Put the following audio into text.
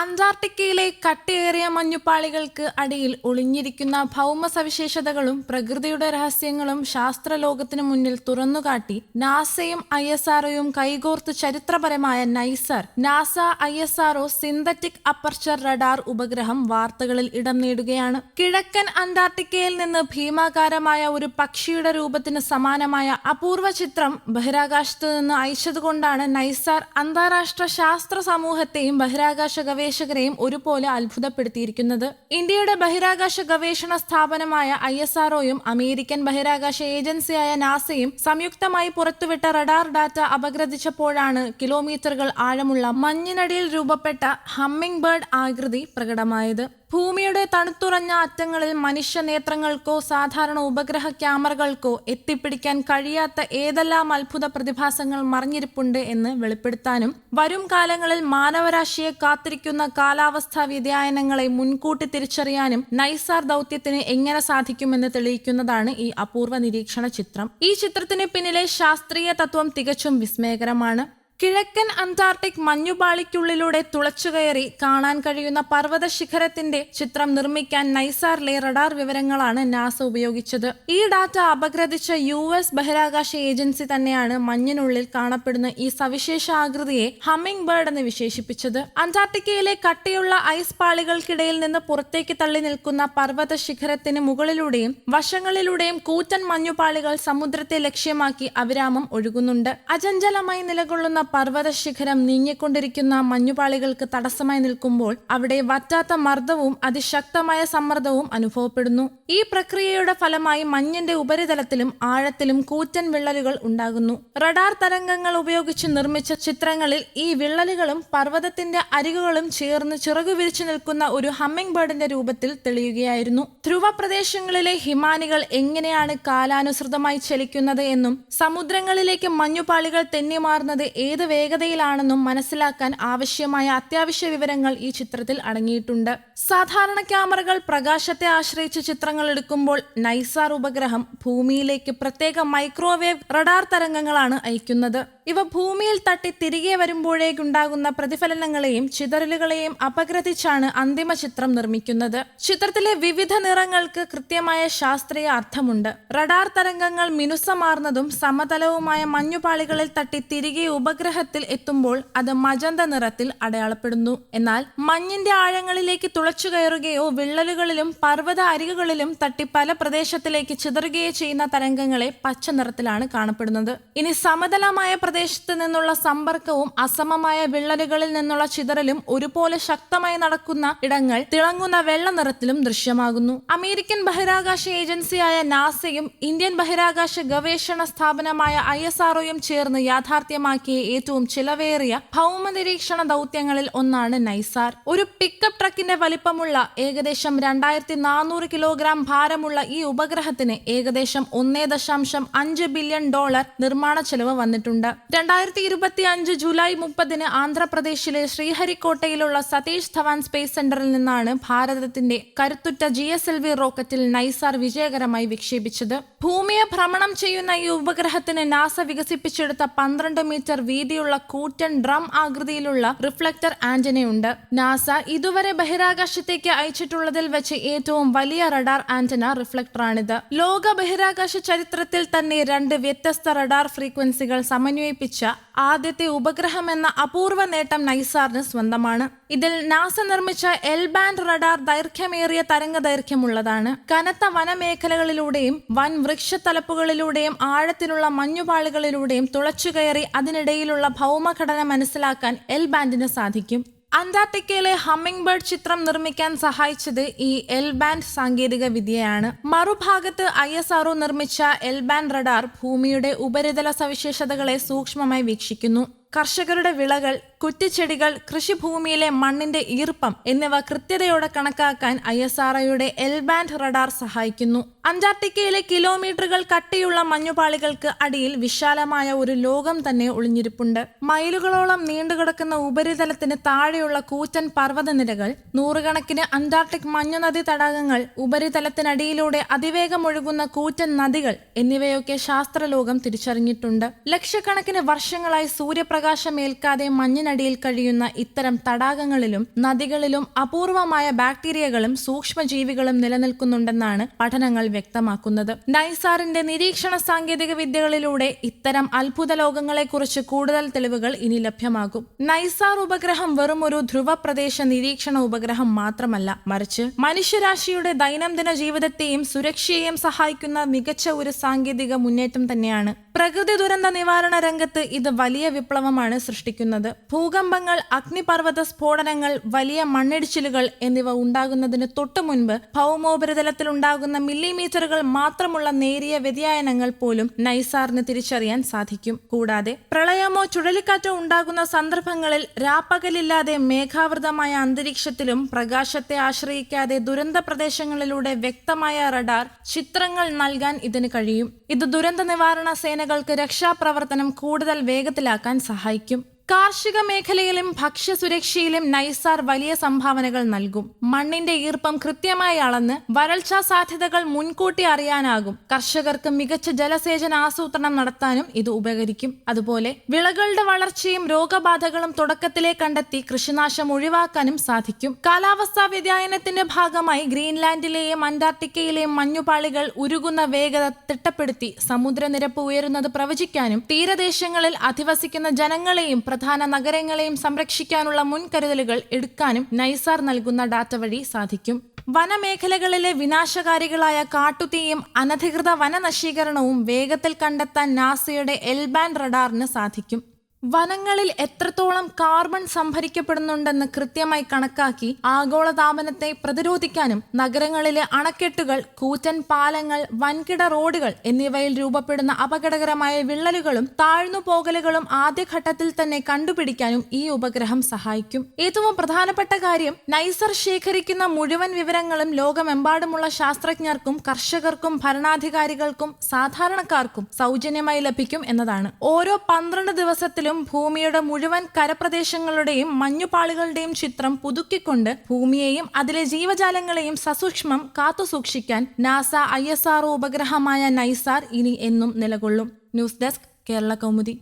അന്റാർട്ടിക്കയിലെ കട്ടിയേറിയ മഞ്ഞുപാളികൾക്ക് അടിയിൽ ഒളിഞ്ഞിരിക്കുന്ന ഭൗമ സവിശേഷതകളും പ്രകൃതിയുടെ രഹസ്യങ്ങളും ശാസ്ത്രലോകത്തിനു മുന്നിൽ തുറന്നുകാട്ടി നാസയും ISROയും കൈകോർത്ത് ചരിത്രപരമായ NISAR NASA ISRO synthetic aperture radar ഉപഗ്രഹം വാർത്തകളിൽ ഇടം നേടുകയാണ്. കിഴക്കൻ അന്റാർട്ടിക്കയിൽ നിന്ന് ഭീമാകാരമായ ഒരു പക്ഷിയുടെ രൂപത്തിന് സമാനമായ അപൂർവ ചിത്രം ബഹിരാകാശത്ത് നിന്ന് അയച്ചതുകൊണ്ടാണ് നൈസാർ അന്താരാഷ്ട്ര ശാസ്ത്ര സമൂഹത്തെയും ബഹിരാകാശ ഗവേഷകരെയും ഒരുപോലെ അത്ഭുതപ്പെടുത്തിയിരിക്കുന്നത്. ഇന്ത്യയുടെ ബഹിരാകാശ ഗവേഷണ സ്ഥാപനമായ ISROയും അമേരിക്കൻ ബഹിരാകാശ ഏജൻസിയായ നാസയും സംയുക്തമായി പുറത്തുവിട്ട റഡാർ ഡാറ്റ അപഗ്രഥിച്ചപ്പോഴാണ് കിലോമീറ്ററുകൾ ആഴമുള്ള മഞ്ഞിനടിയിൽ രൂപപ്പെട്ട ഹമ്മിംഗ് ബേർഡ് ആകൃതി പ്രകടമായത്. ഭൂമിയുടെ തണുത്തുറഞ്ഞ അറ്റങ്ങളിൽ മനുഷ്യ നേത്രങ്ങൾക്കോ സാധാരണ ഉപഗ്രഹ ക്യാമറകൾക്കോ എത്തിപ്പിടിക്കാൻ കഴിയാത്ത ഏതെല്ലാം അത്ഭുത പ്രതിഭാസങ്ങൾ മറിഞ്ഞിരിപ്പുണ്ട് എന്ന് വെളിപ്പെടുത്താനും വരും കാലങ്ങളിൽ മാനവരാശിയെ കാത്തിരിക്കുന്ന കാലാവസ്ഥാ വ്യതിയാനങ്ങളെ മുൻകൂട്ടി തിരിച്ചറിയാനും നൈസാർ ദൗത്യത്തിന് എങ്ങനെ സാധിക്കുമെന്ന് തെളിയിക്കുന്നതാണ് ഈ അപൂർവ നിരീക്ഷണ ചിത്രം. ഈ ചിത്രത്തിന് പിന്നിലെ ശാസ്ത്രീയ തത്വം തികച്ചും വിസ്മയകരമാണ്. കിഴക്കൻ അന്റാർട്ടിക് മഞ്ഞുപാളിക്കുള്ളിലൂടെ തുളച്ചുകയറി കാണാൻ കഴിയുന്ന പർവ്വത ശിഖരത്തിന്റെ ചിത്രം നിർമ്മിക്കാൻ നൈസാറിലെ റഡാർ വിവരങ്ങളാണ് നാസ ഉപയോഗിച്ചത്. ഈ ഡാറ്റ അപഗ്രഥിച്ച US ബഹിരാകാശ ഏജൻസി തന്നെയാണ് മഞ്ഞിനുള്ളിൽ കാണപ്പെടുന്ന ഈ സവിശേഷ ആകൃതിയെ ഹമ്മിംഗ് ബേർഡ് എന്ന് വിശേഷിപ്പിച്ചത്. അന്റാർട്ടിക്കയിലെ കട്ടിയുള്ള ഐസ് പാളികൾക്കിടയിൽ നിന്ന് പുറത്തേക്ക് തള്ളി നിൽക്കുന്ന പർവ്വത ശിഖരത്തിന് മുകളിലൂടെയും വശങ്ങളിലൂടെയും കൂറ്റൻ മഞ്ഞുപാളികൾ സമുദ്രത്തെ ലക്ഷ്യമാക്കി അവിരാമം ഒഴുകുന്നുണ്ട്. അചഞ്ചലമായി നിലകൊള്ളുന്ന പർവ്വത ശിഖരം നീങ്ങിക്കൊണ്ടിരിക്കുന്ന മഞ്ഞുപാളികൾക്ക് തടസ്സമായി നിൽക്കുമ്പോൾ അവിടെ വറ്റാത്ത മർദ്ദവും അതിശക്തമായ സമ്മർദ്ദവും അനുഭവപ്പെടുന്നു. ഈ പ്രക്രിയയുടെ ഫലമായി മഞ്ഞിന്റെ ഉപരിതലത്തിലും ആഴത്തിലും കൂറ്റൻ വിള്ളലുകൾ ഉണ്ടാകുന്നു. റഡാർ തരംഗങ്ങൾ ഉപയോഗിച്ച് നിർമ്മിച്ച ചിത്രങ്ങളിൽ ഈ വിള്ളലുകളും പർവ്വതത്തിന്റെ അരികുകളും ചേർന്ന് ചിറകു വിരിച്ചു നിൽക്കുന്ന ഒരു ഹമ്മിംഗ് ബേർഡിന്റെ രൂപത്തിൽ തെളിയുകയായിരുന്നു. ധ്രുവ പ്രദേശങ്ങളിലെ ഹിമാനികൾ എങ്ങനെയാണ് കാലാനുസൃതമായി ചലിക്കുന്നത് എന്നും സമുദ്രങ്ങളിലേക്ക് മഞ്ഞുപാളികൾ തെന്നിമാറുന്നത് ഏത് വേഗതയിലാണെന്നും മനസ്സിലാക്കാൻ ആവശ്യമായ അത്യാവശ്യ വിവരങ്ങൾ ഈ ചിത്രത്തിൽ അടങ്ങിയിട്ടുണ്ട്. സാധാരണ ക്യാമറകൾ പ്രകാശത്തെ ആശ്രയിച്ച് ചിത്രങ്ങൾ എടുക്കുമ്പോൾ നൈസാർ ഉപഗ്രഹം ഭൂമിയിലേക്ക് പ്രത്യേക മൈക്രോവേവ് റഡാർ തരംഗങ്ങളാണ് അയക്കുന്നത്. ഇവ ഭൂമിയിൽ തട്ടി തിരികെ വരുമ്പോഴേക്കുണ്ടാകുന്ന പ്രതിഫലനങ്ങളെയും ചിതറലുകളെയും അപഗ്രഥിച്ചാണ് അന്തിമ ചിത്രം നിർമ്മിക്കുന്നത്. ചിത്രത്തിലെ വിവിധ നിറങ്ങൾക്ക് കൃത്യമായ ശാസ്ത്രീയ അർത്ഥമുണ്ട്. റഡാർ തരംഗങ്ങൾ മിനുസമാർന്നതും സമതലവുമായ മഞ്ഞുപാളികളിൽ തട്ടി തിരികെ ഉപഗ്രഹത്തിൽ എത്തുമ്പോൾ അത് മജന്ത നിറത്തിൽ അടയാളപ്പെടുന്നു. എന്നാൽ മഞ്ഞിന്റെ ആഴങ്ങളിലേക്ക് തുളച്ചു കയറുകയോ വിള്ളലുകളിലും പർവ്വത അരികുകളിലും തട്ടി പല പ്രദേശത്തിലേക്ക് ചിതറുകയോ ചെയ്യുന്ന തരംഗങ്ങളെ പച്ച നിറത്തിലാണ് കാണപ്പെടുന്നത്. ഇനി സമതലമായ പ്രദേശത്ത് നിന്നുള്ള സമ്പർക്കവും അസമമായ വിള്ളലുകളിൽ നിന്നുള്ള ചിതറലും ഒരുപോലെ ശക്തമായി നടക്കുന്ന ഇടങ്ങൾ തിളങ്ങുന്ന വെള്ള നിറത്തിലും ദൃശ്യമാകുന്നു. അമേരിക്കൻ ബഹിരാകാശ ഏജൻസിയായ നാസയും ഇന്ത്യൻ ബഹിരാകാശ ഗവേഷണ സ്ഥാപനമായ ISROയും ചേർന്ന് യാഥാർത്ഥ്യമാക്കിയ ഏറ്റവും ചിലവേറിയ ഭൗമ നിരീക്ഷണ ദൗത്യങ്ങളിൽ ഒന്നാണ് നൈസാർ. ഒരു പിക്കപ്പ് ട്രക്കിന്റെ വലിപ്പമുള്ള ഏകദേശം 2400 കിലോഗ്രാം ഭാരമുള്ള ഈ ഉപഗ്രഹത്തിന് ഏകദേശം $1.5 ബില്യൺ നിർമ്മാണ ചെലവ് വന്നിട്ടുണ്ട്. 2025 ജൂലൈ 30 ആന്ധ്രാപ്രദേശിലെ ശ്രീഹരിക്കോട്ടയിലുള്ള സതീഷ് ധവാൻ സ്പേസ് സെന്ററിൽ നിന്നാണ് ഭാരതത്തിന്റെ കരുത്തുറ്റ GSLV റോക്കറ്റിൽ നൈസാർ വിജയകരമായി വിക്ഷേപിച്ചത്. ഭൂമിയെ ഭ്രമണം ചെയ്യുന്ന ഈ ഉപഗ്രഹത്തിന് നാസ വികസിപ്പിച്ചെടുത്ത 12 മീറ്റർ വീതിയുള്ള കൂറ്റൻ ഡ്രം ആകൃതിയിലുള്ള റിഫ്ലക്ടർ ആന്റനയുണ്ട്. നാസ ഇതുവരെ ബഹിരാകാശത്തേക്ക് അയച്ചിട്ടുള്ളതിൽ വെച്ച് ഏറ്റവും വലിയ റഡാർ ആന്റന റിഫ്ലക്ടറാണിത്. ലോക ബഹിരാകാശ ചരിത്രത്തിൽ തന്നെ 2 വ്യത്യസ്ത റഡാർ ഫ്രീക്വൻസികൾ സമന്വയിപ്പിച്ച ആദ്യത്തെ ഉപഗ്രഹം എന്ന അപൂർവ നേട്ടം നൈസാറിന് സ്വന്തമാണ്. ഇതിൽ നാസ നിർമ്മിച്ച L-ബാൻഡ് റഡാർ ദൈർഘ്യമേറിയ തരംഗ ദൈർഘ്യമുള്ളതാണ്. കനത്ത വനമേഖലകളിലൂടെയും വൻ വൃക്ഷത്തലപ്പുകളിലൂടെയും ആഴത്തിലുള്ള മഞ്ഞുപാളികളിലൂടെയും തുളച്ചുകയറി അതിനിടയിലുള്ള ഭൗമഘടന മനസ്സിലാക്കാൻ L-ബാൻഡിന് സാധിക്കും. അന്റാർട്ടിക്കയിലെ ഹമ്മിംഗ് ബേർഡ് ചിത്രം നിർമ്മിക്കാൻ സഹായിച്ചത് ഈ L-ബാൻഡ് സാങ്കേതിക വിദ്യയാണ്. മറുഭാഗത്ത് ISRO നിർമ്മിച്ച L-ബാൻഡ് റഡാർ ഭൂമിയുടെ ഉപരിതല സവിശേഷതകളെ സൂക്ഷ്മമായി വീക്ഷിക്കുന്നു. കർഷകരുടെ വിളകൾ, കുറ്റിച്ചെടികൾ, കൃഷിഭൂമിയിലെ മണ്ണിന്റെ ഈർപ്പം എന്നിവ കൃത്യതയോടെ കണക്കാക്കാൻ ISROയുടെ L-ബാൻഡ് റഡാർ സഹായിക്കുന്നു. അന്റാർട്ടിക്കയിലെ കിലോമീറ്ററുകൾ കട്ടിയുള്ള മഞ്ഞുപാളികൾക്ക് അടിയിൽ വിശാലമായ ഒരു ലോകം തന്നെ ഒളിഞ്ഞിരിപ്പുണ്ട്. മൈലുകളോളം നീണ്ടുകിടക്കുന്ന ഉപരിതലത്തിന് താഴെയുള്ള കൂറ്റൻ പർവ്വതനിരകൾ, നൂറുകണക്കിന് അന്റാർട്ടിക് മഞ്ഞുനദി തടാകങ്ങൾ, ഉപരിതലത്തിനടിയിലൂടെ അതിവേഗം ഒഴുകുന്ന കൂറ്റൻ നദികൾ എന്നിവയൊക്കെ ശാസ്ത്രലോകം തിരിച്ചറിഞ്ഞിട്ടുണ്ട്. ലക്ഷക്കണക്കിന് വർഷങ്ങളായി സൂര്യപ്രകാശമേൽക്കാതെ മഞ്ഞിനടി ഭൂമിക്കടിയിൽ കഴിയുന്ന ഇത്തരം തടാകങ്ങളിലും നദികളിലും അപൂർവമായ ബാക്ടീരിയകളും സൂക്ഷ്മജീവികളും നിലനിൽക്കുന്നുണ്ടെന്നാണ് പഠനങ്ങൾ വ്യക്തമാക്കുന്നത്. നൈസാറിന്റെ നിരീക്ഷണ സാങ്കേതിക വിദ്യകളിലൂടെ ഇത്തരം അത്ഭുത ലോകങ്ങളെക്കുറിച്ച് കൂടുതൽ തെളിവുകൾ ഇനി ലഭ്യമാകും. നൈസാർ ഉപഗ്രഹം വെറും ഒരു ധ്രുവ പ്രദേശ നിരീക്ഷണ ഉപഗ്രഹം മാത്രമല്ല, മറിച്ച് മനുഷ്യരാശിയുടെ ദൈനംദിന ജീവിതത്തെയും സുരക്ഷയെയും സഹായിക്കുന്ന മികച്ച ഒരു സാങ്കേതിക മുന്നേറ്റം തന്നെയാണ്. പ്രകൃതി ദുരന്ത നിവാരണ രംഗത്ത് ഇത് വലിയ വിപ്ലവമാണ് സൃഷ്ടിക്കുന്നത്. ഭൂകമ്പങ്ങൾ, അഗ്നിപർവ്വത സ്ഫോടനങ്ങൾ, വലിയ മണ്ണിടിച്ചിലുകൾ എന്നിവ ഉണ്ടാകുന്നതിന് തൊട്ടു മുൻപ് ഭൗമോപരിതലത്തിൽ ഉണ്ടാകുന്ന മില്ലിമീറ്ററുകൾ മാത്രമുള്ള നേരിയ വ്യതിയാനങ്ങൾ പോലും നൈസാറിന് തിരിച്ചറിയാൻ സാധിക്കും. കൂടാതെ പ്രളയമോ ചുഴലിക്കാറ്റോ ഉണ്ടാകുന്ന സന്ദർഭങ്ങളിൽ രാപ്പകലില്ലാതെ മേഘാവൃതമായ അന്തരീക്ഷത്തിലും പ്രകാശത്തെ ആശ്രയിക്കാതെ ദുരന്ത പ്രദേശങ്ങളിലൂടെ വ്യക്തമായ റഡാർ ചിത്രങ്ങൾ നൽകാൻ ഇതിന് കഴിയും. ഇത് ദുരന്ത നിവാരണ സേനകൾക്ക് രക്ഷാപ്രവർത്തനം കൂടുതൽ വേഗത്തിലാക്കാൻ സഹായിക്കും. കാർഷിക മേഖലയിലും ഭക്ഷ്യസുരക്ഷയിലും നൈസാർ വലിയ സംഭാവനകൾ നൽകും. മണ്ണിന്റെ ഈർപ്പം കൃത്യമായി അളന്ന് വരൾച്ചാ സാധ്യതകൾ മുൻകൂട്ടി അറിയാനാകും. കർഷകർക്ക് മികച്ച ജലസേചന ആസൂത്രണം നടത്താനും ഇത് ഉപകരിക്കും. അതുപോലെ വിളകളുടെ വളർച്ചയും രോഗബാധകളും തുടക്കത്തിലെ കണ്ടെത്തി കൃഷിനാശം ഒഴിവാക്കാനും സാധിക്കും. കാലാവസ്ഥാ വ്യതിയാനത്തിന്റെ ഭാഗമായി ഗ്രീൻലാൻഡിലെയും അന്റാർട്ടിക്കയിലെയും മഞ്ഞുപാളികൾ ഉരുകുന്ന വേഗത തിട്ടപ്പെടുത്തി സമുദ്രനിരപ്പ് ഉയരുന്നത് പ്രവചിക്കാനും തീരദേശങ്ങളിൽ അധിവസിക്കുന്ന ജനങ്ങളെയും പ്രധാന നഗരങ്ങളെയും സംരക്ഷിക്കാനുള്ള മുൻകരുതലുകൾ എടുക്കാനും നൈസാർ നൽകുന്ന ഡാറ്റ വഴി സാധിക്കും. വനമേഖലകളിലെ വിനാശകാരികളായ കാട്ടുതീയും അനധികൃത വനനശീകരണവും വേഗത്തിൽ കണ്ടെത്താൻ നാസയുടെ എൽ-ബാൻഡ് റഡാറിന് സാധിക്കും. വനങ്ങളിൽ എത്രത്തോളം കാർബൺ സംഭരിക്കപ്പെടുന്നുണ്ടെന്ന് കൃത്യമായി കണക്കാക്കി ആഗോളതാപനത്തെ പ്രതിരോധിക്കാനും നഗരങ്ങളിലെ അണക്കെട്ടുകൾ, കൂറ്റൻ പാലങ്ങൾ, വൻകിട റോഡുകൾ എന്നിവയിൽ രൂപപ്പെടുന്ന അപകടകരമായ വിള്ളലുകളും താഴ്ന്നുപോകലുകളും ആദ്യഘട്ടത്തിൽ തന്നെ കണ്ടുപിടിക്കാനും ഈ ഉപഗ്രഹം സഹായിക്കും. ഏറ്റവും പ്രധാനപ്പെട്ട കാര്യം, നൈസാർ ശേഖരിക്കുന്ന മുഴുവൻ വിവരങ്ങളും ലോകമെമ്പാടുമുള്ള ശാസ്ത്രജ്ഞർക്കും കർഷകർക്കും ഭരണാധികാരികൾക്കും സാധാരണക്കാർക്കും സൗജന്യമായി ലഭിക്കും എന്നതാണ്. ഓരോ 12 ദിവസത്തിലും ഭൂമിയുടെ മുഴുവൻ കരപ്രദേശങ്ങളുടെയും മഞ്ഞുപാളികളുടെയും ചിത്രം പുതുക്കിക്കൊണ്ട് ഭൂമിയെയും അതിലെ ജീവജാലങ്ങളെയും സസൂക്ഷ്മം കാത്തുസൂക്ഷിക്കാൻ നാസ ISRO ഉപഗ്രഹമായ നൈസാർ ഇനി എന്നും നിലകൊള്ളും. News desk, Kerala Kaumudi.